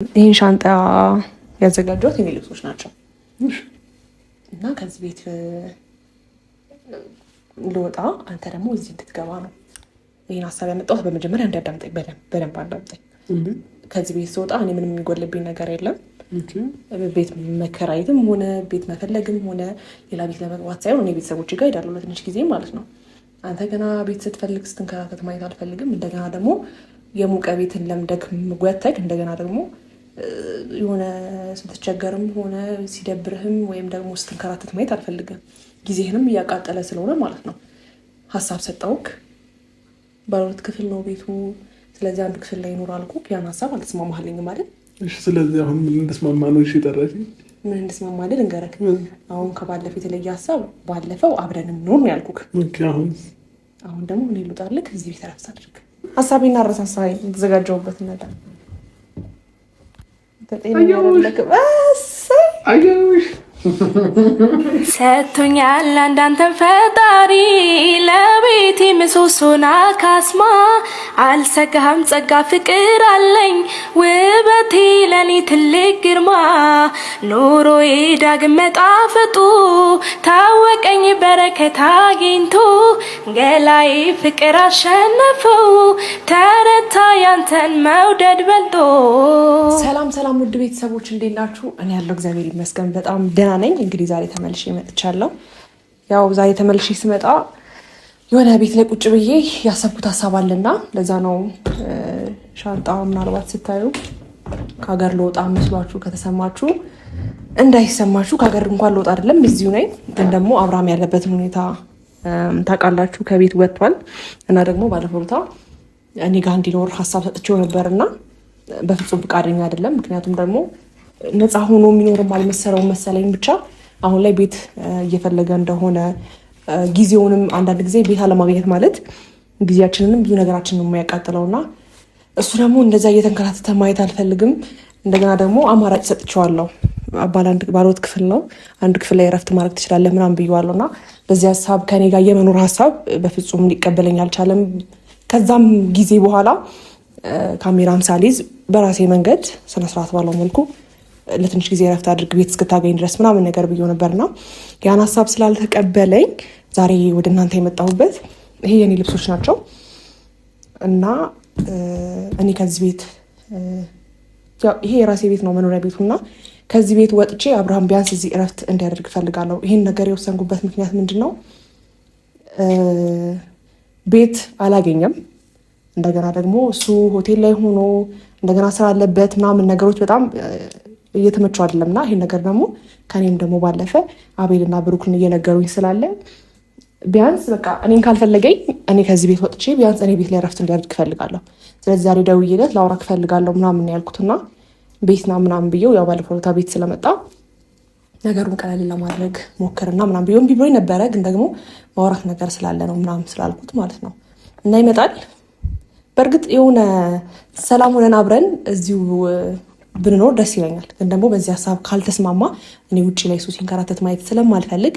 ይህን ሻንጣ ያዘጋጇት የኔ ልብሶች ናቸው እና ከዚህ ቤት ልወጣ አንተ ደግሞ እዚህ እንድትገባ ነው ይህን ሀሳብ ያመጣሁት። በመጀመሪያ እንዲያዳምጠኝ በደንብ አዳምጠኝ። ከዚህ ቤት ስወጣ እኔ ምንም የሚጎልብኝ ነገር የለም። ቤት መከራየትም ሆነ ቤት መፈለግም ሆነ ሌላ ቤት ለመግባት ሳይሆን እኔ ቤተሰቦች ጋር ሄዳለሁ ለትንሽ ጊዜ ማለት ነው። አንተ ገና ቤት ስትፈልግ ስትንከራተት ማየት አልፈልግም። እንደገና ደግሞ የሙቀ ቤትን ለምደክ ምጓተክ እንደገና ደግሞ የሆነ ስትቸገርም ሆነ ሲደብርህም ወይም ደግሞ ስትንከራተት ማየት አልፈልግም። ጊዜህንም እያቃጠለ ስለሆነ ማለት ነው። ሀሳብ ሰጠውክ። ባለሁለት ክፍል ነው ቤቱ። ስለዚህ አንዱ ክፍል ላይ ይኖር አልኩ። ያን ሀሳብ አልተስማማህልኝም ማለት እሺ። ስለዚህ አሁን ምን እንደስማማ ነው? እሺ ጠራሽ። ምን እንደስማማልህ ልንገርህ። አሁን ከባለፈው የተለየ ሀሳብ ባለፈው አብረን እንኖር ነው ያልኩህ። ኦኬ። አሁን ደግሞ እኔ ልውጣልህ እዚህ ቤት ረፍት አድርግ። ሀሳቤና አረሳሳይ የተዘጋጀሁበት ነገር ሰጥቶኛል አንዳንተን ፈጣሪ ለቤቴ ምሰሶና ካስማ አልሰጋም ጸጋ ፍቅር አለኝ ውበቴ ለኔ ትልቅ ግርማ ኑሮዬ ዳግም መጣፈጡ ታወቀኝ በረከት አግኝቶ ገላዬ ፍቅር አሸነፈው ተረታ ያንተን መውደድ በልጦ። ሰላም ውድ ቤተሰቦች እንዴት ናችሁ? እኔ ያለው እግዚአብሔር ይመስገን በጣም ደህና ነኝ። እንግዲህ ዛሬ ተመልሼ መጥቻለሁ። ያው ዛሬ ተመልሼ ስመጣ የሆነ ቤት ላይ ቁጭ ብዬ ያሰብኩት ሀሳብ አለና ለዛ ነው። ሻንጣ ምናልባት ስታዩ ከሀገር ልወጣ መስሏችሁ ከተሰማችሁ እንዳይሰማችሁ። ከሀገር እንኳን ልወጣ አይደለም እዚሁ ነኝ። ግን ደግሞ አብርሃም ያለበትን ሁኔታ ታውቃላችሁ። ከቤት ወጥቷል እና ደግሞ ባለፈው ቦታ እኔ ጋር እንዲኖር ሀሳብ ሰጥቼው ነበርና በፍጹም ፈቃደኛ አይደለም። ምክንያቱም ደግሞ ነፃ ሆኖ የሚኖርም አልመሰለውም መሰለኝ። ብቻ አሁን ላይ ቤት እየፈለገ እንደሆነ ጊዜውንም አንዳንድ ጊዜ ቤት አለማግኘት ማለት ጊዜያችንንም ብዙ ነገራችንን የሚያቃጥለውና እሱ ደግሞ እንደዛ እየተንከራተተ ማየት አልፈልግም። እንደገና ደግሞ አማራጭ ሰጥቼዋለሁ። ባለሁለት ክፍል ነው። አንድ ክፍል ላይ እረፍት ማድረግ ትችላለህ ምናምን ብዬዋለሁ እና በዚህ ሀሳብ ከኔ ጋር የመኖር ሀሳብ በፍጹም ሊቀበለኝ አልቻለም። ከዛም ጊዜ በኋላ ካሜራም ሳልይዝ በራሴ መንገድ ስነስርዓት ባለው መልኩ ለትንሽ ጊዜ ረፍት አድርግ ቤት እስክታገኝ ድረስ ምናምን ነገር ብዬ ነበርና ያን ሀሳብ ስላልተቀበለኝ ዛሬ ወደ እናንተ የመጣሁበት ይሄ የኔ ልብሶች ናቸው እና እኔ ከዚህ ቤት ይሄ የራሴ ቤት ነው መኖሪያ ቤቱና ከዚህ ቤት ወጥቼ አብርሃም ቢያንስ እዚህ እረፍት እንዲያደርግ እፈልጋለሁ። ይሄን ነገር የወሰንኩበት ምክንያት ምንድን ነው? ቤት አላገኘም። እንደገና ደግሞ እሱ ሆቴል ላይ ሆኖ እንደገና ስራ አለበት ምናምን ነገሮች በጣም እየተመቸው አይደለም እና ይሄን ነገር ደግሞ ከኔም ደግሞ ባለፈ አቤልና ብሩክን እየነገሩኝ ስላለ ቢያንስ በቃ እኔን ካልፈለገኝ እኔ ከዚህ ቤት ወጥቼ ቢያንስ እኔ ቤት ላይ ረፍት እንዲያደርግ እፈልጋለሁ። ስለዚህ ዛሬ ደውዬለት ላውራክ እፈልጋለሁ ምናምን ያልኩትና ቤትና ምናምን ብዬው ያው ባለፈው ዕለት ቤት ስለመጣ ነገሩን ቀለል ለማድረግ ሞከርና ምናምን ብዬው እምቢ ብሎኝ ነበረ። ግን ደግሞ ማውራት ነገር ስላለ ነው ምናምን ስላልኩት ማለት ነው እና ይመጣል። በእርግጥ የሆነ ሰላም ሆነን አብረን እዚሁ ብንኖር ደስ ይለኛል። ግን ደግሞ በዚህ ሀሳብ ካልተስማማ እኔ ውጭ ላይ እሱ ሲንከራተት ማየት ስለማልፈልግ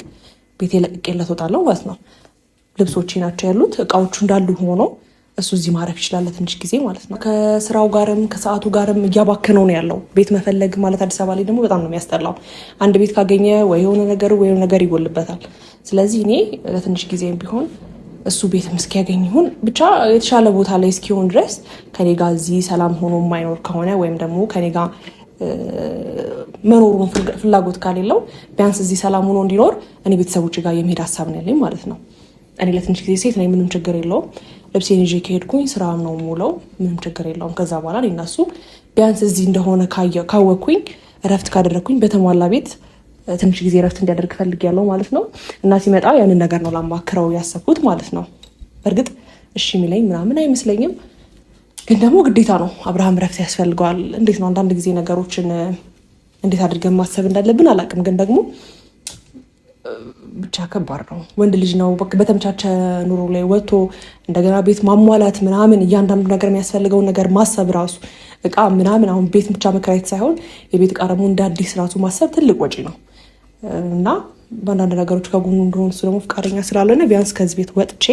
ቤቴ ለቅቄለት እወጣለሁ ማለት ነው። ልብሶቼ ናቸው ያሉት፣ እቃዎቹ እንዳሉ ሆኖ እሱ እዚህ ማረፍ ይችላል ትንሽ ጊዜ ማለት ነው። ከስራው ጋርም ከሰዓቱ ጋርም እያባከነው ነው ያለው። ቤት መፈለግ ማለት አዲስ አበባ ላይ ደግሞ በጣም ነው የሚያስጠላው። አንድ ቤት ካገኘ ወይ የሆነ ነገር ይጎልበታል። ስለዚህ እኔ ለትንሽ ጊዜም ቢሆን እሱ ቤትም እስኪያገኝ ይሁን ብቻ የተሻለ ቦታ ላይ እስኪሆን ድረስ ከኔ ጋር እዚህ ሰላም ሆኖ የማይኖር ከሆነ ወይም ደግሞ ከኔ ጋር መኖሩን ፍላጎት ካሌለው ቢያንስ እዚህ ሰላም ሆኖ እንዲኖር እኔ ቤተሰቦች ጋር የመሄድ ሀሳብ ነው ያለኝ ማለት ነው። እኔ ለትንሽ ጊዜ ሴት ነኝ፣ ምንም ችግር የለውም። ልብሴን ይዤ ከሄድኩኝ ስራ ነው የምውለው፣ ምንም ችግር የለውም። ከዛ በኋላ እኔ እና እሱ ቢያንስ እዚህ እንደሆነ ካወቅኩኝ እረፍት ካደረግኩኝ በተሟላ ቤት ትንሽ ጊዜ ረፍት እንዲያደርግ ፈልጌያለሁ ማለት ነው። እና ሲመጣ ያንን ነገር ነው ላማክረው ያሰብኩት ማለት ነው። በእርግጥ እሺ የሚለኝ ምናምን አይመስለኝም፣ ግን ደግሞ ግዴታ ነው። አብርሃም ረፍት ያስፈልገዋል። እንዴት ነው አንዳንድ ጊዜ ነገሮችን እንዴት አድርገን ማሰብ እንዳለብን አላውቅም፣ ግን ደግሞ ብቻ ከባድ ነው። ወንድ ልጅ ነው በተመቻቸ ኑሮ ላይ ወጥቶ እንደገና ቤት ማሟላት ምናምን እያንዳንዱ ነገር የሚያስፈልገውን ነገር ማሰብ ራሱ እቃ ምናምን አሁን ቤት ብቻ መከራየት ሳይሆን የቤት እቃ ደግሞ እንደ አዲስ ራሱ ማሰብ ትልቅ ወጪ ነው እና በአንዳንድ ነገሮች ከጎኑ እንደሆኑ እሱ ደግሞ ፈቃደኛ ስላልሆነ ቢያንስ ከዚህ ቤት ወጥቼ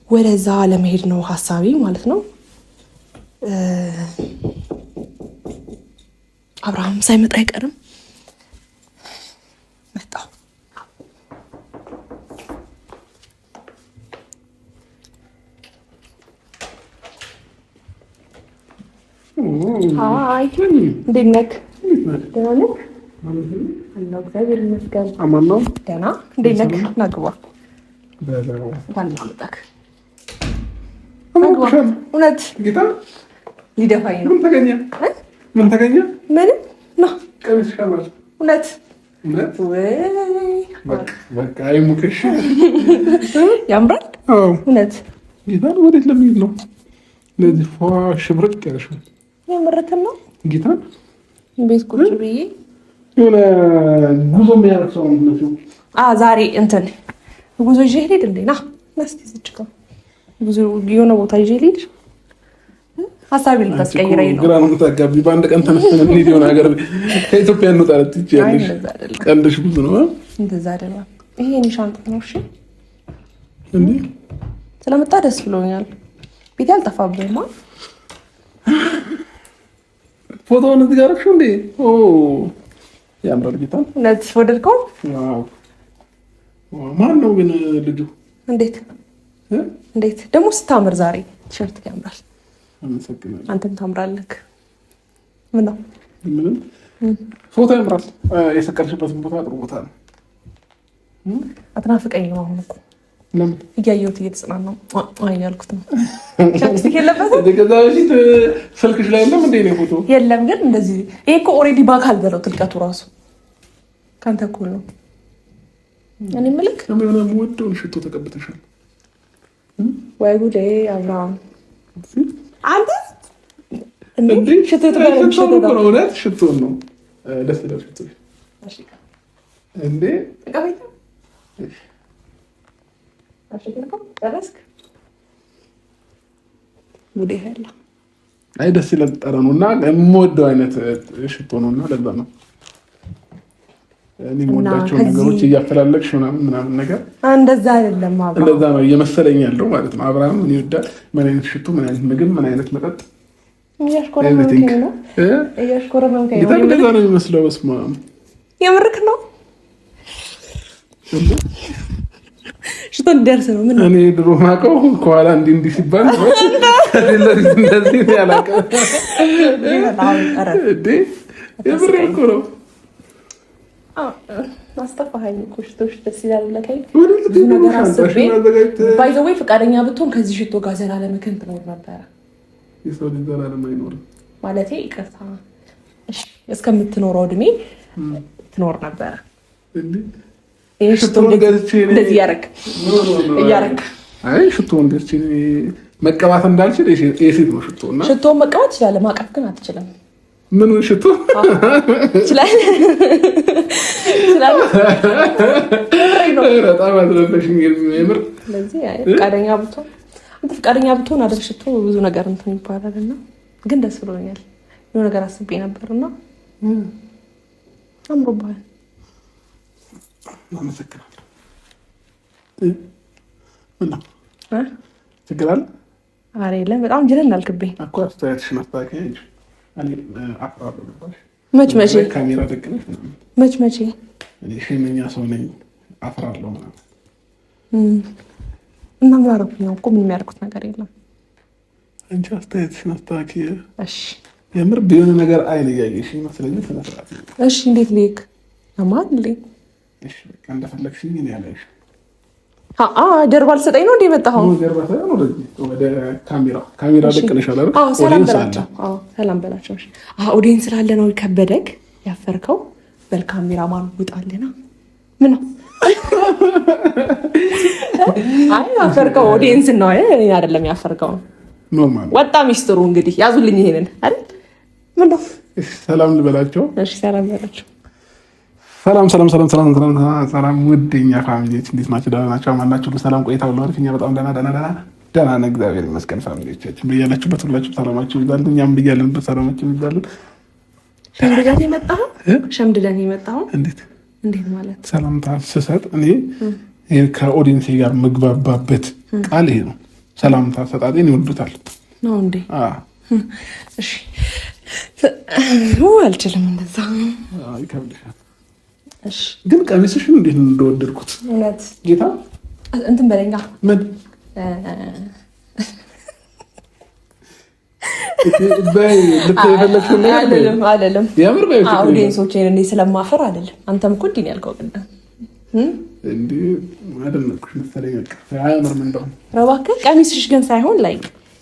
ወደዛ ለመሄድ ነው ሀሳቢ ማለት ነው። አብርሃም ሳይመጣ አይቀርም። መጣሁ። አይ እንዴት ነህ? ደህና ነህ? አለሁ እግዚአብሔር ይመስገን። አማን ነው። ደህና እንዴት ነህ? ና ግባ። እውነት ጌታ ሊደፋኝ ነው። ምን ተገኘ? ምንም ነው። ቀሚስ ሻማል። እውነት ወይ በቃ አይሙክሽ ያምራል። እውነት ጌታ ወዴት ለሚሄድ ነው? ለዚህ ሽብርቅ ያለሽ ነው። የምርክን ነው። ጌታ ቤት ቁጭ ብዬ የሆነ ጉዞ የሚያደርግ ሰው ነው። ዛሬ እንትን ጉዞ ይዤ ልሄድ እንዴ? ና እስኪ ዝጭ ጉዞ የሆነ ቦታ ይዤ ልሄድ። ሀሳቤን ልታስቀይረኝ ነው። ግራ ነው የምታጋቢ። በአንድ ቀን ተነስተን እንሂድ የሆነ ሀገር ከኢትዮጵያ እንውጣ ትችያለሽ። ቀልድሽ ብዙ ነው። እንደዛ አይደለም። ይሄ የእኔ ሻንጣ ነው። እሺ እንዴ ስለመጣ ደስ ብሎኛል። ቤት ያልጠፋብህማ። ፎቶውን እዚህ ጋር አደረግሽው እንዴ? ያምራል። ጌታ እውነት ወደድከው? ማን ነው ግን ልጁ? እንዴት ደግሞ ስታምር ዛሬ ቲሸርት ያምራል። አመሰግናለሁ። አንተም ታምራለህ። ምን ነው ምንም ፎቶ ያምራል። የሰቀልሽበትን ቦታ ጥሩ ቦታ ነው። አትናፍቀኝ ነው አሁን እኮ ለምን እያየሁት እየተጽናናሁ እያልኩት ነው። ቻፕስቲክ የለበትም። ከዛ በፊት ስልክሽ ላይ የለም እንዴ ነው ፎቶ? የለም ግን እንደዚህ ይሄ እኮ ኦልሬዲ በአካል በለው ጥልቀቱ ራሱ ካንተ እኮ ነው። እኔ ምልክ የሆነ የምወደውን ሽቶ ተቀብተሻል። ወይ ጉዴ አብርሃም አንተ እንዴ ሽቶ ነው እውነት ሽቶ ነው። ደስ ይላል ሽቶ እንዴ ተቀበይታ አይ ደስ ይላል ጠረኑ እና የምወደው አይነት ሽቶ ነው እና ለዛ ነው እኔ የምወዳቸው ነገሮች እያፈላለግሽ ምናምን ነገር እንደዛ አይደለም አብርሃም፣ እንደዛ ነው እየመሰለኝ ያለው ማለት ነው። አብርሃም ምን ይወዳል? ምን አይነት ሽቶ፣ ምን አይነት ምግብ፣ ምን አይነት መጠጥ እያሽኮረመምከኝ ነው። እንደዛ ነው የሚመስለው። በስመ አብ የምርክ ነው። ሽቶ እንዲደርስ ነው። ምን እኔ ድሮ ማውቀው ከኋላ እንዲህ ሲባል እንደዚህ ያላቀ የምር እኮ ነው። አስጠፋኸኝ እኮ ሽቶሽ ደስ ይላል ብለኸኝ ብዙ ነገር አስቤ ባይ ዘ ወይ ፈቃደኛ ብትሆን ከዚህ ሽቶ ጋር ዘላለምክን ትኖር ነበረ። የሰው ልጅ ዘላለም አይኖርም ማለቴ ይቅርታ እስከምትኖረው እድሜ ትኖር ነበረ። ሽቶ እንደዚህ እያደረግ አይ ሽቶ እንደዚህ መቀባት እንዳልችል የሴት ነው ሽቶ እና ሽቶ መቀባት ትችላለህ፣ ማቀፍ ግን አትችልም። ምን ሽቶ ትችላለህ? በጣም አዝረበሽኝ የምር። ስለዚህ ፈቃደኛ ብትሆን አይደል ሽቶ ብዙ ነገር እንትን ይባላል እና ግን ደስ ብሎኛል። የሆነ ነገር አስቤ ነበርና አምሮብሃል። አመሰግናለሁ። ምነው ችግር አለ? ኧረ የለም። በጣም ጅለን አልክብኝ እኮ አስተያየትሽን አስተካክዬ እንጂ እኔ አፍራለሁ ነበር። መች ካሜራ ደቅነሽ መች እኔ ሸመኛ ሰው ነኝ አፍራለሁ ምናምን እና ምን አደረኩኝ? እኮ ምን የሚያደርጉት ነገር የለም። አንቺ አስተያየትሽን አስተካክዬ እሺ። የምር ቢሆን ነገር አይን እያየሽ ይመስለኝ ስነ ስርዓት። እሺ እንዴት ልክ አማልልኝ? እሺ በቃ እንደፈለግሽኝ እኔ ያለሽ ጀርባ ልሰጠኝ ነው እንደ የመጣኸው? ጀርባ ሳይሆን ወደ ካሜራ ደቅነሻል አይደል? ሰላም በላቸው። ሰላም በላቸው። ኦዲየንስ ስላለ ነው ከበደክ ያፈርከው። በል ካሜራማን ውጣልና ምን ነው አይ ያፈርከው ኦዲየንስ ነው አይደለም ያፈርከው። ኖርማል ወጣ ሚስጥሩ። እንግዲህ ያዙልኝ ይሄንን አይደል? ምን ነው ሰላም ልበላቸው። እሺ ሰላም በላቸው። ሰላም ውድኛ ፋሚሊዎች እንዴት ናቸው? ደህና ናቸው? ማናችሁ? ሰላም ቆይታ ሁሉ አሪፍ። እኛ በጣም ደህና ነን፣ እግዚአብሔር ይመስገን። ፋሚሊዎቻችን ብያላችሁበት ሁላችሁ ሰላማችሁ ይብዛል። እኛም ብያለንበት ሰላማችሁ ይብዛል። ሸምድደን የመጣኸው እንዴት ማለት ሰላምታ ስሰጥ እኔ ከኦዲየንስ ጋር መግባባበት ቃል ይሄ ነው። ሰላምታ ሰጣጤን ይወዱታል ነው እንዴ? እሺ አልችልም እንደዛ። ይከብድሻል። ግን ቀሚስሽን እንዴት እንደወደድኩት እውነት ጌታ እንትን በለኛ ምን አይደለም ኦዲየንሶቼን እኔ ስለማፈር አይደለም። አንተም እኮ እንዲህ ያልከው ቅድም እባክህ ቀሚስሽ ግን ሳይሆን ላይ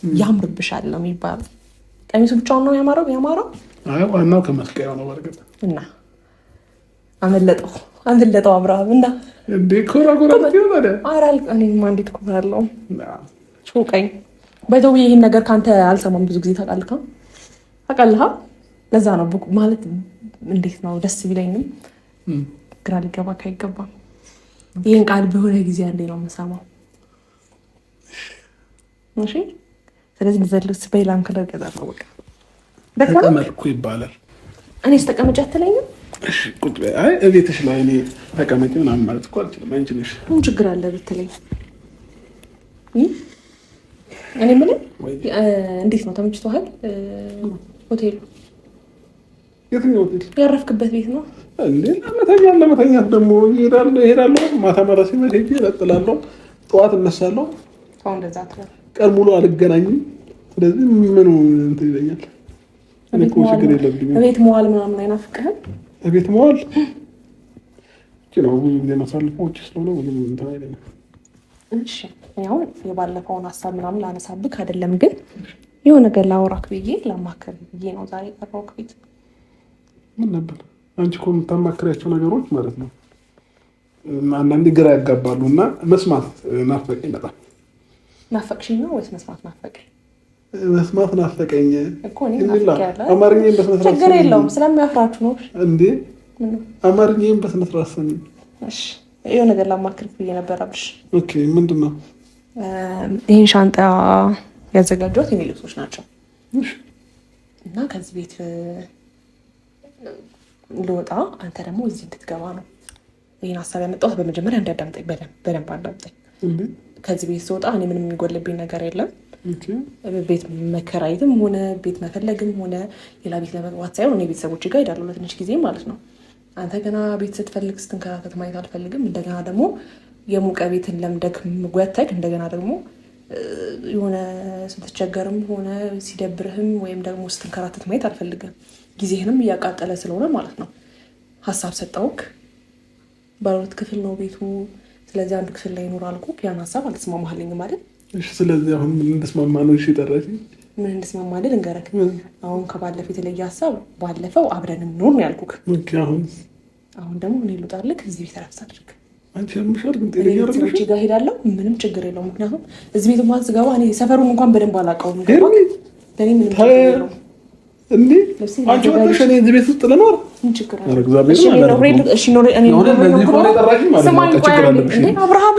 ያምርብሻል ነው የሚባለው። ቀሚሱ ብቻውን ነው ያማረው? ዋናው ከመስቀያው ነው። በርግጥ እና አመለጠው አብርሃም እና እኔማ እንዴት ኮራለሁ። ሹቀኝ በተው ይህን ነገር ከአንተ አልሰማም ብዙ ጊዜ ታውቃለህ። ለዛ ነው ማለት እንዴት ነው ደስ ቢለኝም ግራ ሊገባ አይገባም። ይህን ቃል በሆነ ጊዜ አንዴ ነው የምሰማው። እሺ ስለዚህ ልዘልስ በሌላም ከለር ገዛለሁ። በቃ ተቀመጥኩ ይባላል። እኔ ስተቀመጭ አትለኝም? እሺ ቁጭ በይ። አይ እቤትሽ ላይ እኔ ተቀመጭ ምናምን ማለት እኮ አልችልም። አንቺ ነሽ ምን ችግር አለ ብትለኝ? እኔ ምን እንዴት ነው ተመችቶሃል? ሆቴሉ የትኛው ሆቴል? ያረፍክበት ቤት ነው እንዴ? ለመተኛት ደግሞ እሄዳለሁ። ማታ ሲመሽ ሄጄ እለጥላለሁ። ጠዋት እነሳለሁ። እንደዛ ትላለህ። ቀን ሙሉ አልገናኝም። ስለዚህ ምኑ እንትን ይለኛል። እኔ እኮ ችግር የለብኝም። ቤት መዋል ምናምን አይናፍቅህም? ቤት መዋል ነው ብዙ ጊዜ ማሳልፈው ውጭ ስለሆነ ብዙ እንትን አይለኝም። እሺ ያው የባለፈውን ሀሳብ ምናምን ላነሳብክ አይደለም፣ ግን የሆነ ነገር ላወራክ ብዬ ላማከር ብዬ ነው ዛሬ የጠራሁት ቤት። ምን ነበር? አንቺ እኮ የምታማክሪያቸው ነገሮች ማለት ነው አንዳንዴ ግራ ያጋባሉ እና መስማት ናፈቀኝ በጣም። ናፈቅሽኝ ነው ወይስ መስማት ናፈቀኝ? መስማት ናፈቀኝ እኮ እኔ ናፈቀኝ። አማርኛዬን በስነ ስርዓት ችግር የለውም ስለሚያፍራችሁ ነው እንዴ? አማርኛዬን በስነ ስርዓት ሰሚ። እሺ የሆነ ነገር ላማክርክ ብዬ ነበር አብርሽ። ኦኬ ምንድን ነው? ይህን ሻንጣ ያዘጋጇት የኔ ልብሶች ናቸው እና ከዚህ ቤት ልወጣ አንተ ደግሞ እዚህ እንድትገባ ነው ይህን ሀሳብ ያመጣሁት። በመጀመሪያ እንዳዳምጠኝ በደንብ አዳምጠኝ። ከዚህ ቤት ስወጣ እኔ ምንም የሚጎልብኝ ነገር የለም። ቤት መከራየትም ሆነ ቤት መፈለግም ሆነ ሌላ ቤት ለመግባት ሳይሆን እኔ ቤተሰቦች ጋር ሄዳለሁ ለትንሽ ጊዜ ማለት ነው። አንተ ገና ቤት ስትፈልግ ስትንከራተት ማየት አልፈልግም። እንደገና ደግሞ የሙቀ ቤትን ለምደግ ምጓተግ እንደገና ደግሞ የሆነ ስትቸገርም ሆነ ሲደብርህም ወይም ደግሞ ስትንከራተት ማየት አልፈልግም። ጊዜህንም እያቃጠለ ስለሆነ ማለት ነው። ሀሳብ ሰጠውክ። ባለሁለት ክፍል ነው ቤቱ። ስለዚህ አንዱ ክፍል ላይ ይኖር አልኩህ። ያን ሀሳብ አልተስማማህልኝም አይደል? እሺ ስለዚህ አሁን ምን እንድስማማ ነው? እሺ ጠራሽኝ። ምን እንድስማማ አይደል? እንገረክ አሁን ከባለፈው የተለየ ሀሳብ ባለፈው አብረን እንኖር ነው ያልኩህ። ኦኬ አሁን ደግሞ እኔ ልውጣልክ። እዚህ ቤት ረፍት አድርግ። አንቺ አምሻል ግን ጤነኛ አይደለሽ። እዚህ ጋር ሄዳለሁ። ምንም ችግር የለውም። ምክንያቱም እዚህ ቤት እንኳን ስገባ እኔ ሰፈሩን እንኳን በደንብ አላውቀውም። ለኔ ምንም ችግር የለውም። እንዴ አንቺ ወጥተሽ እኔ እዚህ ቤት ውስጥ ልኖር ምን ችግር አለ?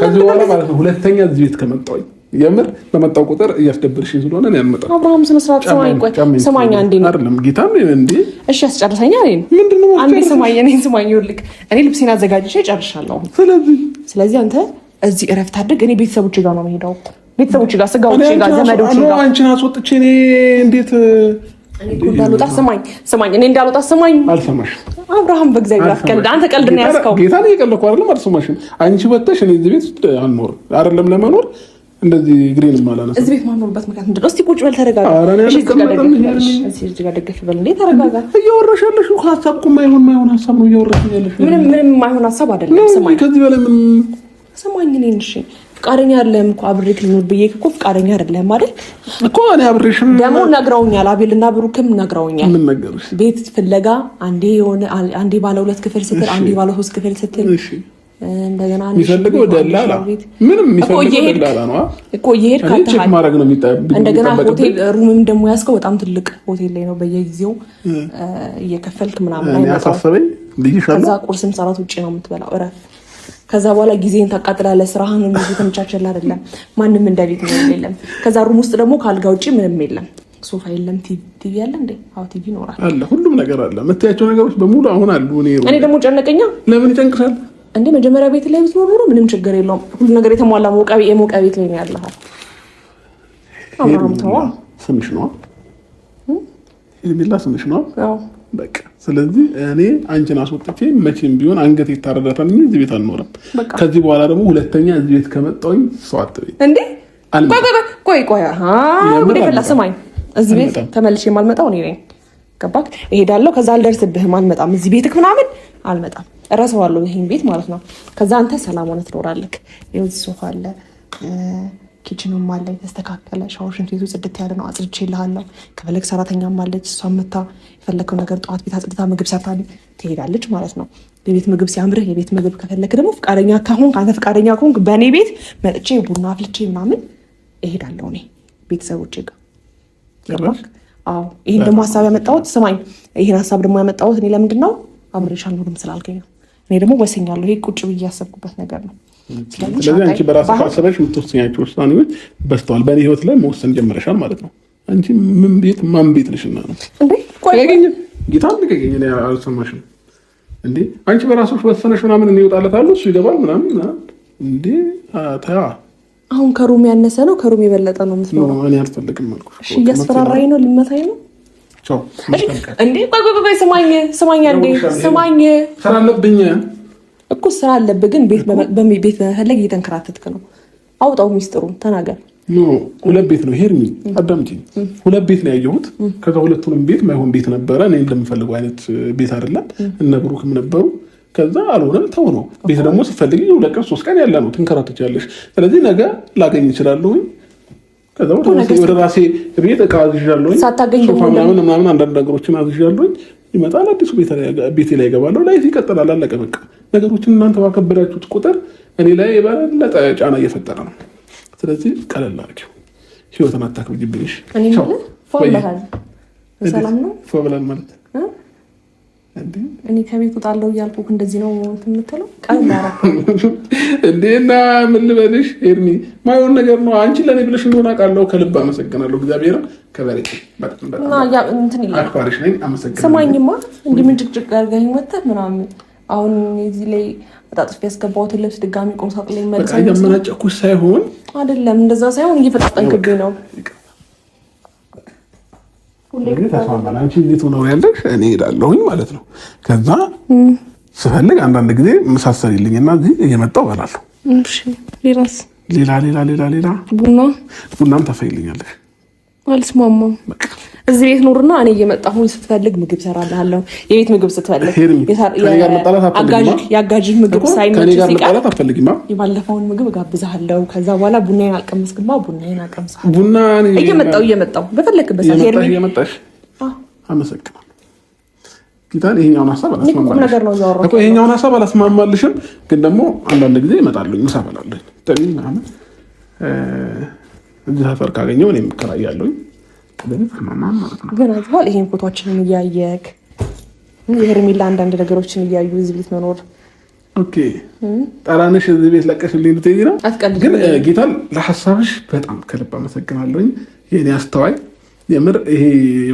ከዚህ በኋላ ማለት ነው ሁለተኛ እዚህ ቤት ከመጣሁኝ የምር በመጣው ቁጥር እያስደብርሽኝ ስለሆነ ነው ያመጣው። አብርሃም ስነ ስርዓት ሰማኝ አንዴ ነው አይደለም ጌታ ነው እንዴ? እሺ አስጨርሰኛ አይደል? ምንድነው አንዴ ሰማኝ ይልክ እኔ ልብሴን አዘጋጅቼ ጨርሻለሁ። ስለዚህ አንተ እዚህ እረፍት አድርግ። እኔ ቤተሰቦቼ ጋር ነው የምሄደው። ቤተሰቦቼ ጋር ስጋዎቼ ጋር ዘመዶቼ ጋር አንቺን አስወጥቼ እኔ እንዴት እኔ እንዳልወጣ ስማኝ እኔ እንዳልወጣ ስማኝ። አልሰማሽም አብርሃም በእግዚአብሔር አትቀልድ። አንተ ቀልድ ነው ያስከው። ጌታ ነው የቀለድኩ አይደለም። አልሰማሽም አንቺ ወጥተሽ እኔ እዚህ ቤት አልኖር አይደለም ለመኖር እንደዚህ ግሬን ማላነሳ እዚህ ቤት ማኖርበት ምክንያት ምንድን ነው? እስቲ ቁጭ በል ተረጋጋ። እዚህ ጋር ደግፍ በል እንዴ ተረጋጋ። እያወራሽ ያለሽው ሀሳብ እኮ ማይሆን ሀሳብ ነው እያወራሽ ያለሽው። ምንም ማይሆን ሀሳብ አይደለም። ስማኝ ከዚህ በላይ ምን ስማኝ እኔ እሺ ፍቃደኛ አይደለም እኮ አብሬክ ልኖር ብዬሽ እኮ ፍቃደኛ አይደለም አይደል እኮ እኔ አብሬሽ ደግሞ ነግረውኛል። አቤልና ብሩክም ነግረውኛል። ምን ነገርሽ? ቤት ፍለጋ አንዴ ባለ 2 ክፍል ስትል አንዴ ባለ 3 ክፍል ስትል እንደገና የሚፈልገው ደላላ ምንም የሚፈልገው ደላላ ነው እኮ እየሄድክ ቼክ ማድረግ ነው የሚጠብቅ። እንደገና ሆቴል ሩምም ደግሞ ያስከው በጣም ትልቅ ሆቴል ላይ ነው። በየጊዜው እየከፈልክ ምናምን ላይ ያሳፈበኝ ልይሻለሁ። ከዛ ቁርስም ሰዓት ውጪ ነው የምትበላው። እረፍ። ከዛ በኋላ ጊዜን ታቃጥላለህ። ስራህን ነው ተመቻቸል አይደለም። ማንም እንደቤት ነው የለም። ከዛ ሩም ውስጥ ደግሞ ካልጋ ውጪ ምንም የለም። ሶፋ የለም። ቲቪ አለ እንዴ? አዎ ቲቪ ይኖራል አለ። ሁሉም ነገር አለ። የምትያቸው ነገሮች በሙሉ አሁን አሉ። እኔ ደግሞ ጨነቀኛ። ለምን ይጨንቅሻል እንዴ? መጀመሪያ ቤት ላይ ብትኖር ኖሮ ምንም ችግር የለውም። ሁሉ ነገር የተሟላ የሞቀ ቤት ላይ ነው ያለው። አብርሃም ተው ስምሽ ነው ሄርሜላ ስምሽ ነው። አዎ በቃ ስለዚህ እኔ አንቺን አስወጥቼ መቼም ቢሆን አንገት ይታረዳታል እንጂ እዚህ ቤት አልኖርም። ከዚህ በኋላ ደግሞ ሁለተኛ እዚህ ቤት ከመጣሁኝ ሰው አትበይ እንዴ። ቆይ ጉዴ ፈላ። ስማኝ፣ እዚህ ቤት ተመልሼ የማልመጣው እኔ ነኝ። ገባክ? እሄዳለሁ፣ ከዛ አልደርስብህም፣ አልመጣም። እዚህ ቤትክ ምናምን አልመጣም፣ እረሳዋለሁ ይሄን ቤት ማለት ነው። ከዛ አንተ ሰላም ሆነህ ትኖራለህ። ይኸው እዚህ ሶፋ አለ፣ ኪችኑም አለ የተስተካከለ፣ ሻወር ሽንት ቤቱ ጽድት ያለ ነው፣ አጽድቼልሃለሁ። ከፈለግ ሰራተኛም አለች፣ እሷም መታ የፈለከው ነገር ጠዋት ቤት አጽድታ ምግብ ሰርታልኝ ትሄዳለች ማለት ነው። የቤት ምግብ ሲያምርህ የቤት ምግብ ከፈለክ ደግሞ ፈቃደኛ ከሆንክ አንተ ፈቃደኛ ከሆንክ በእኔ ቤት መጥቼ ቡና አፍልቼ ምናምን እሄዳለሁ እኔ ቤተሰቦቼ ጋር። አዎ ይሄን ደግሞ ሀሳብ ያመጣሁት ስማኝ፣ ይሄን ሀሳብ ደግሞ ያመጣሁት እኔ ለምንድን ነው አብሬሽ አልኖርም ስላልከኝ ነው። እኔ ደግሞ ወስኛለሁ። ይሄ ቁጭ ብዬ ያሰብኩበት ነገር ነው። ስለዚህ አንቺ በራስሽ ካሰበሽ የምትወስኛቸው ውሳኔዎች በስተዋል። በእኔ ህይወት ላይ መወሰን ጀምረሻል ማለት ነው። አንቺ ምን ቤት ማን ቤት ነሽና ነው እንዴ? ቆይ ጌታ ልቀቀኝ። እኔ አልሰማሽም እንዴ? አንቺ በራስሽ ወሰነሽ ምናምን እኔ እወጣለታለሁ እሱ ይገባል ምናምን እንዴ? ታያ አሁን ከሩም ያነሰ ነው ከሩም የበለጠ ነው የምትኖረው። እኔ አልፈልግም አልኩሽ። እሺ እያስፈራራኝ ነው፣ ልመታኝ ነው እንዴ? ቆይ ስማኝ አንዴ ስማኝ። ስራ አለብኝ እኮ ስራ አለብህ፣ ግን ቤት በመፈለግ እየተንከራተትክ ነው። አውጣው ሚስጥሩን ተናገር። ሁለት ቤት ነው ሄርሚ፣ አዳምጪኝ። ሁለት ቤት ነው ያየሁት። ከዛ ሁለቱንም ቤት ማይሆን ቤት ነበረ። እኔ እንደምፈልገው አይነት ቤት አይደለም። እነ ብሩክም ነበሩ። ከዛ አልሆነም፣ ተው ነው። ቤት ደግሞ ስትፈልጊ 2 ቀን 3 ቀን ያለ ነው፣ ትንከራተቻለሽ። ስለዚህ ነገ ላገኝ እችላለሁ። ከዛ ወደ ራሴ ቤት እቃ አዝዣለሁ፣ ሶፋ ምናምን አንዳንድ ነገሮችን አዝዣለሁ። ይመጣል፣ አዲሱ ቤቴ ላይ ይገባለሁ። ላይፍ ይቀጥላል። አለቀ በቃ። ነገሮችን እናንተ ባከበዳችሁት ቁጥር እኔ ላይ የበለጠ ጫና እየፈጠረ ነው። ስለዚህ ቀለል አድርጊው፣ ህይወትን አታክብጂብኝ። ሰላም ነው ብለን ማለት እኔ ከቤት እወጣለሁ እያልኩ እንደዚህ ነው የምትለው? ቀለል ያደረኩ እንዴና ምን ልበልሽ ሄርሚ፣ ማይሆን ነገር ነው። አንቺ ለእኔ ብለሽ እንደሆነ አውቃለሁ። ከልብ አመሰግናለሁ። እግዚአብሔር ከበሬት አክባሪሽ ነኝ። አመሰግናለሁ። ስማኝማ እንዲህ ምን ጭቅጭቅ አድርገኸኝ ወተህ ምናምን አሁን እዚህ ላይ አጣጥፌ ያስገባሁትን ልብስ ድጋሚ ቁም ሳጥን ላይ መልስ ያመናጨኩሽ ሳይሆን አይደለም፣ እንደዛ ሳይሆን እየፈጣጠንክብኝ ነው። ተስማማን። አንቺ እንዴት ሆነው ያለሽ እኔ እሄዳለሁኝ ማለት ነው። ከዛ ስፈልግ አንዳንድ ጊዜ መሳሰልልኝ እና እዚህ እየመጣሁ እበላለሁ። ሌላ ቡናም ታፈይልኛለሽ። አልስማማም። እዚህ ቤት ኑርና እኔ እየመጣሁኝ ስትፈልግ ምግብ ሰራልሃለሁ። የቤት ምግብ ስትፈልግ የአጋዥ ምግብ ሳይመች ሲቀር የባለፈውን ምግብ እጋብዝሃለሁ። ከዛ በኋላ ቡናዬን አልቀመስክማ፣ ቡናዬን አቀምስሃለሁ። እየመጣሁ በፈለግበት ሰዓት እየመጣሽ አመሰግናለሁ። ጌታን ይሄኛውን ሀሳብ አላስማማልሽም፣ ግን ደግሞ አንዳንድ ጊዜ እመጣለሁ፣ ምሳ እበላለሁ ምናምን እዚህ ሰፈር ካገኘሁ እኔም እከራያለሁኝ። ግን አይተኸዋል? ይሄን ፎቶችንን እያየክ የሄርሜላ አንዳንድ ነገሮችን እያዩ እዚህ ቤት መኖር ጠራንሽ እዚህ ቤት ለቀሽልኝ ልትሄጂ ነው? ግን ጌታን ለሀሳብሽ በጣም ከልብ አመሰግናለሁኝ። የኔ አስተዋይ የምር ይሄ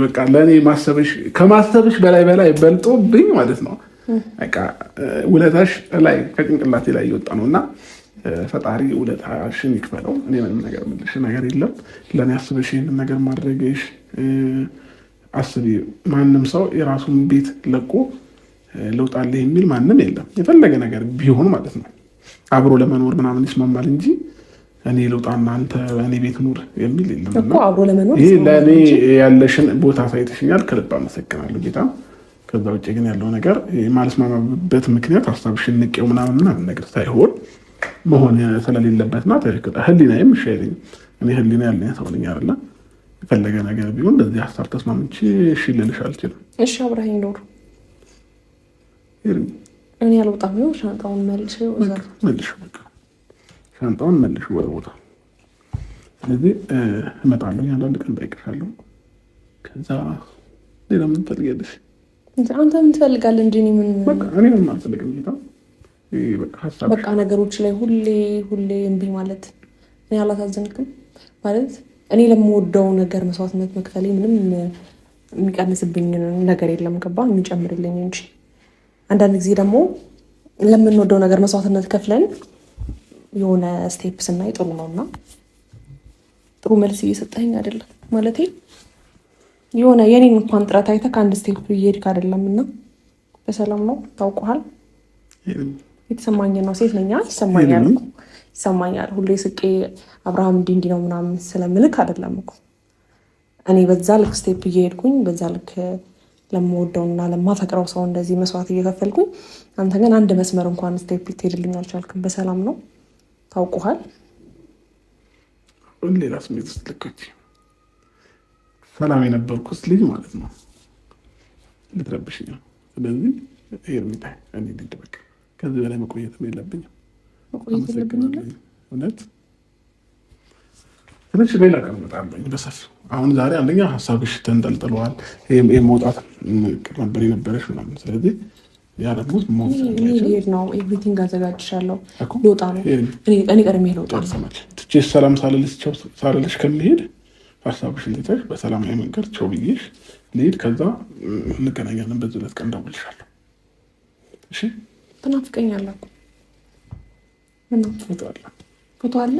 በቃ ለእኔ ማሰብሽ ከማሰብሽ በላይ በልጦብኝ ማለት ነው። በቃ ውለታሽ ላይ ከጭንቅላቴ ላይ እየወጣ ነው እና ፈጣሪ ውለታሽን ይክፈለው። እኔ ምንም ነገር የምልሽ ነገር የለም። ለእኔ አስበሽ ይህንን ነገር ማድረግሽ አስቢ። ማንም ሰው የራሱን ቤት ለቆ ለውጣለህ የሚል ማንም የለም። የፈለገ ነገር ቢሆን ማለት ነው አብሮ ለመኖር ምናምን ይስማማል እንጂ እኔ ልውጣና አንተ እኔ ቤት ኑር የሚል የለም። ይሄ ለእኔ ያለሽን ቦታ ሳይተሽኛል፣ ከልብ አመሰግናለሁ ጌታ። ከዛ ውጭ ግን ያለው ነገር የማልስማማበት ምክንያት ሀሳብሽን ንቄው ምናምን ነገር ሳይሆን መሆን ስለሌለበትና ህሊናዬም እሺ አይለኝም። እኔ ህሊና ያለኝ ሰው ነኝ አይደለ? የፈለገ ነገር ቢሆን በዚህ ሀሳብ ተስማምቼ እሺ ልልሽ አልችልም። እሺ አብረኸኝ ኖር። እኔ አልወጣም ነው። ሻንጣውን መልሽ ወደ ቦታ። ስለዚህ እመጣለሁ። አንዳንድ ቀን ጠይቅሻለሁ። ከዛ ሌላ ምን ትፈልጊያለሽ? አንተ ምን ትፈልጋለህ እንጂ እኔ ምን አልፈልግም ጌታ። በቃ ነገሮች ላይ ሁሌ እምቢ ማለት እኔ አላሳዘንክም ማለት እኔ ለምወደው ነገር መስዋዕትነት መክፈሌ ምንም የሚቀንስብኝ ነገር የለም። ገባ? የሚጨምርልኝ እንጂ አንዳንድ ጊዜ ደግሞ ለምንወደው ነገር መስዋዕትነት ከፍለን የሆነ ስቴፕ ስናይ ጥሩ ነውና ጥሩ መልስ እየሰጠኝ አይደለም ማለቴ የሆነ የኔን እንኳን ጥረት አይተህ ከአንድ ስቴፕ እየሄድክ አይደለም እና በሰላም ነው ታውቀዋል። የተሰማኝ ነው ሴት ነኝ ይሰማኛል። ሁሌ ስቄ አብርሃም እንዲህ ነው ምናምን ስለምልክ አይደለም እኮ እኔ በዛ ልክ ስቴፕ እየሄድኩኝ በዛ ልክ ለምወደውና ለማፈቅረው ሰው እንደዚህ መስዋዕት እየከፈልኩኝ አንተ ግን አንድ መስመር እንኳን ስቴፕ ትሄድልኝ አልቻልክም። በሰላም ነው ታውቀዋል። ሌላ ስሜት ውስጥ ልኮች ሰላም የነበርኩት ልጅ ማለት ነው ልትረብሽኝ ነው። ስለዚህ ሄርሜታ እኔ ልደበቅ ከዚህ በላይ መቆየት የለብኝም። እውነት ትንሽ ሌላ ቀን እመጣለሁ በሰፊው። አሁን ዛሬ አንደኛ ሀሳብሽ ተንጠልጥለዋል። የመውጣት እቅድ ነበር የነበረሽ ምናምን። ስለዚህ ያ ደግሞ ሄድ ነው ኤቭሪቲንግ አዘጋጅሻለሁ። ልወጣ ነው እኔ ቀድሜ ልወጣ ነው። ትቼሽ ሰላም ሳልልሽ ከሚሄድ ሀሳብሽን ትተሽ በሰላማዊ መንገድ ቸው ብዬሽ ልሄድ። ከዛ እንገናኛለን። በዚህ ዕለት ቀን እደውልልሻለሁ። እሺ ትናፍቀኛለህ። ፎቶ አለ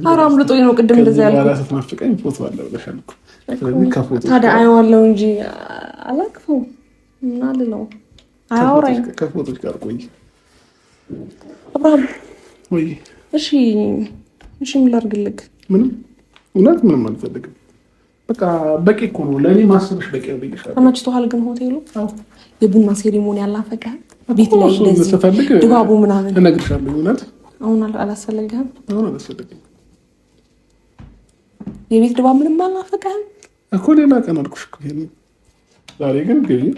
አራም ልጦኝ ነው ቅድም እንደዛ ያልኩት። ስትናፍቀኝ ፎቶ አለ ብለሻል እኮ። ስለዚህ ከፎቶ ታዲያ አየዋለሁ እንጂ አላቅፈው ምን አልለው። አያወራኝ ከፎቶች ጋር ቆይ አብርሃም። ወይ እሺ ምን ላድርግልህ? ምንም አልፈልግም። በቃ በቂ እኮ ነው ለእኔ ማሰብሽ በቂ ነው ብዬሻለሁ። ተመችቶሃል ግን ሆቴሉ? የቡና ሴሪሞኒ ያላፈቀ ቤት ላይ እንደዚህ ድባቡ ምናምን እነግርሻለሁ። እውነት አሁን አላስፈልግህም? አሁን አላስፈልግም። የቤት ድባብ ምንም አላፈቀህም እኮ ሌላ ቀን አልኩሽ እኮ። ዛሬ ግን ግቢር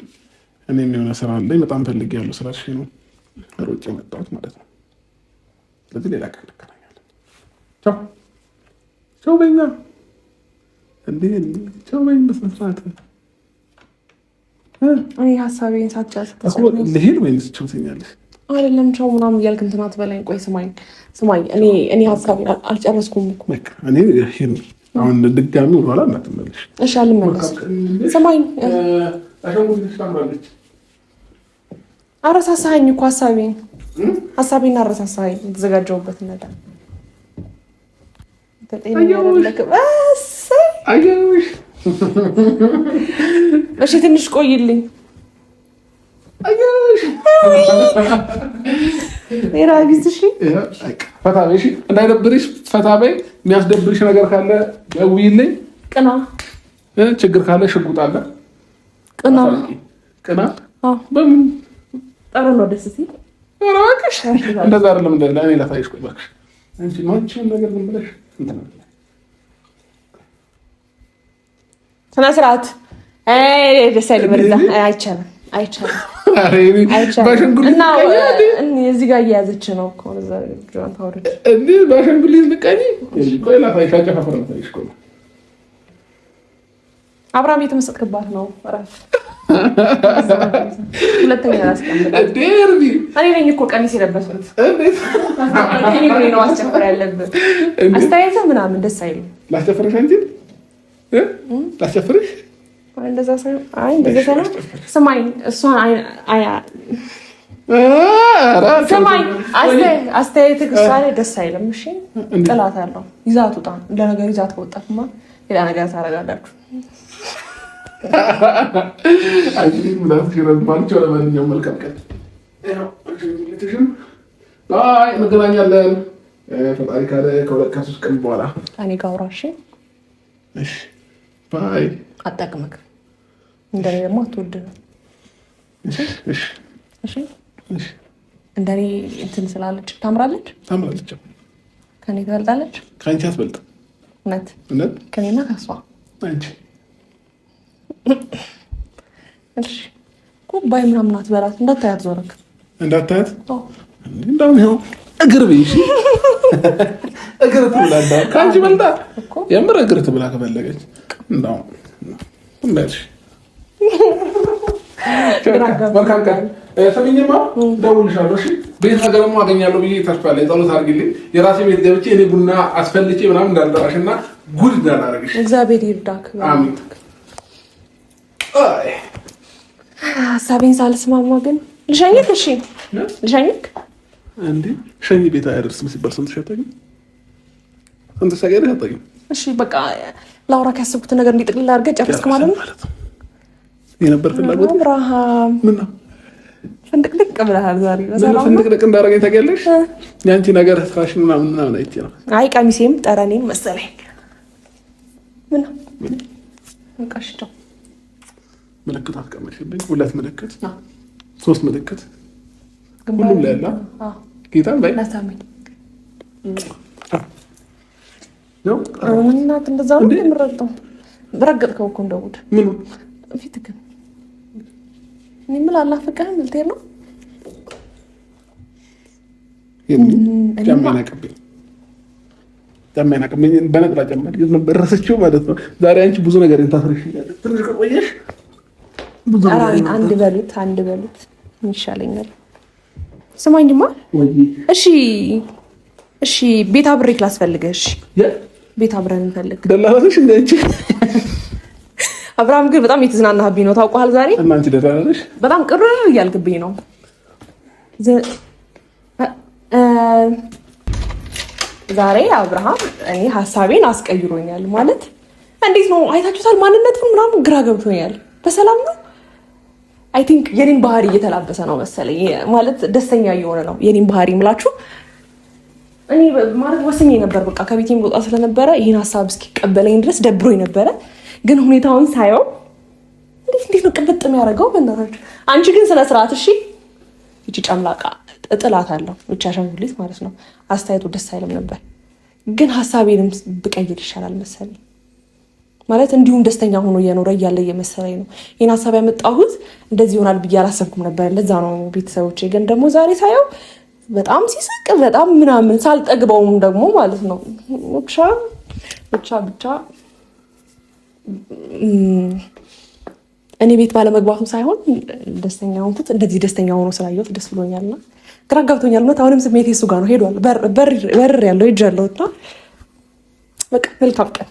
እኔም የሆነ ስራ አለኝ በጣም ፈልጌያለሁ ስላልሽ ነው ሮጬ የመጣሁት ማለት ነው። ስለዚህ ሌላ ቀን እንገናኛለን። ቻው በይና እንዴ ቻው በይኝ በስነ ስርዓት። እኔ ሀሳቤን ሳትጨርስ ልሄድ ወይንስ ቻው ትይኛለሽ? አይደለም ቻው ምናምን እያልክ እንትን አትበላኝ። ቆይ ስማኝ እኔ ሀሳቤን አልጨረስኩም እኮ። እኔ ሄድ አሁን ድጋሚ ወደኋላ እንዳትመለሽ እሺ? አልመለስ። ስማኝ አረሳሳኸኝ እኮ ሀሳቤን አረሳሳኸኝ። የተዘጋጀሁበት ነገር እሺ ትንሽ ቆይልኝ። ፈታ በይ እንዳይደብርሽ፣ ፈታ በይ። የሚያስደብርሽ ነገር ካለ ደውይልኝ። ቅና ችግር ካለ ሽጉጥ አለ። ቅና በምን ጠሩ ነው ደስ ሲል እባክሽ። እንደዛ አይደለም ለእኔ ላሳይሽ። ቆይ እባክሽ አንቺ ማንቺን ነገር ዝም ብለሽ ስነ ስርዓት ደስ አይልም። አይቻልም። እና እዚህ ጋር እየያዘች ነው እኮ በአሻንጉሊት ልቀኝ። ቆይ ላሳይሽ። አጨፋፈር ላሳይሽ። ቆይ አብርሃም የተመሰጥክባት ነው። ሁለተኛ ላስቀምጥ። እኔ ነኝ እኮ ቀሚስ የለበስኩት። ነው ማስጨፈር ያለብን። አስተያየትህ ምናምን ደስ አይልም። ላስጨፍርሽ አንቺን ላስጨፍርሽ። እንደዛ ሳይሆን ስማኝ፣ እሷን ስማኝ፣ አስተያየትህ እሷ ላይ ደስ አይልም። እሺ ጥላት አለው። ይዛት ውጣ። ለነገሩ ይዛት ከወጣትማ ሌላ ነገር ታደርጋላችሁ። ለማንኛውም መልካም ቀን። እንገናኛለን። ፈጣሪ ካለ ከሁለት ከሶስት ቀን በኋላ እኔ ጋር አውራ። እሺ ባይ። አጠቅምክ እንደኔ ደግሞ አትወድም። እንደኔ እንትን ስላለች ታምራለች። ከኔ ትበልጣለች። ከአንቺ አትበልጥም። እውነት ከኔና ከሷ አንቺ እሺ ኩባይ ምናምን አትበላት። እንዳታያት ዞረክ እንዳታያት እንደውም ይኸው እግር ብይሽ እግር ትብላ። ከአንቺ በልጣ የምር እግር ትብላ ከፈለገች እንደውም እምልሽ። መልካም ቀን። ስሚኝማ እደውልልሻለሁ። እሺ ቤት ነገር ደግሞ አገኛለሁ ብዬ ተስፋ አለኝ። ጸሎት አድርጊልኝ። የራሴ ቤት ገብቼ እኔ ቡና አስፈልቼ ምናምን እንዳልጠራሽና ጉድ እንዳላደርግሽ። እግዚአብሔር ይርዳክ። አሜን። ሀሳቤን ሳልስማማ ግን ልሸኝክ። እሺ ልሸኝክ። እንዴ ሸኝ ቤት አያደርስም ሲባል ሰምተሽ አታውቂም? ሰምተሽ አታውቂም? እሺ በቃ ላውራ ካሰብኩት ነገር እንዲጥቅልል አድርገህ ጨረስክ ማለት ነው። የነበር ፍላጎት አብርሃም ምን ነው? ፍንድቅድቅ ብለሃል ዛሬ። በሰላም ፍንድቅድቅ እንዳደረገኝ ታውቂያለሽ? ያንቺ ነገር ስራሽ ምናምን አይቼ ነው። አይ ቀሚሴም ጠረኔም መሰለኝ። ምን ነው እንቃሽተው ምልክት አስቀመጥሽብኝ። 2 ምልክት 3 ምልክት ሁሉም ላይ ያለ ጌታን ባይ ናታመኝ ነው። እናት እንደዛ ነው የምረግጠው። በረገጥከው እኮ እንደውድ ምን ፊት ግን እኔ ምን አላፈቀህም ልትሄድ ነው? ጫማዬን በነጥላ ጫማ ነበር ረስቼው ማለት ነው። ዛሬ አንቺ ብዙ ነገር እንታስረሽኛል። ትንሽ ቆየሽ አንድ በሉት ይሻለኛል። ስማኝማ እሺ ቤት አብሬ ክላስ ፈልገሽ ቤት አብረን እንፈልግ። ደላላሽ እንደ አንቺ አብርሃም ግን በጣም የተዝናናህብኝ ነው ታውቀዋል። ዛሬ እና አንቺ ደላላሽ በጣም ቅር እያልክብኝ ነው። ዛሬ አብርሃም እኔ ሀሳቤን አስቀይሮኛል። ማለት እንዴት ነው አይታችሁታል? ማንነቱን ምናምን ግራ ገብቶኛል። በሰላም ነው አይ ቲንክ የኔን ባህሪ እየተላበሰ ነው መሰለኝ። ማለት ደስተኛ እየሆነ ነው የኔን ባህሪ ምላችሁ። እኔ ማለት ወስኜ ነበር በቃ ከቤቴም ወጣ ስለነበረ ይህን ሀሳብ እስኪቀበለኝ ድረስ ደብሮኝ ነበረ። ግን ሁኔታውን ሳየው እንዴት ነው ቅብጥ የሚያደርገው? በእናታችሁ አንቺ ግን ስነ ስርዓት እሺ። እቺ ጨምላቃ እጥላታለሁ ብቻ ሻንጉሊት ማለት ነው። አስተያየቱ ደስ አይልም ነበር፣ ግን ሀሳቤንም ብቀይር ይሻላል መሰለኝ። ማለት እንዲሁም ደስተኛ ሆኖ እየኖረ እያለ እየመሰለኝ ነው ይህን ሀሳብ ያመጣሁት። እንደዚህ ይሆናል ብዬ አላሰብኩም ነበር። ለዛ ነው ቤተሰቦቼ። ግን ደግሞ ዛሬ ሳየው በጣም ሲስቅ በጣም ምናምን ሳልጠግበውም ደግሞ ማለት ነው ብቻ እኔ ቤት ባለመግባቱ ሳይሆን ደስተኛ ሆንኩት። እንደዚህ ደስተኛ ሆኖ ስላየሁት ደስ ብሎኛልና ግራ ገብቶኛል። እውነት አሁንም ስሜቴ እሱ ጋር ነው። ሄዷል። በር ያለው ሄጃለሁ እና በቃ መልካም ቀን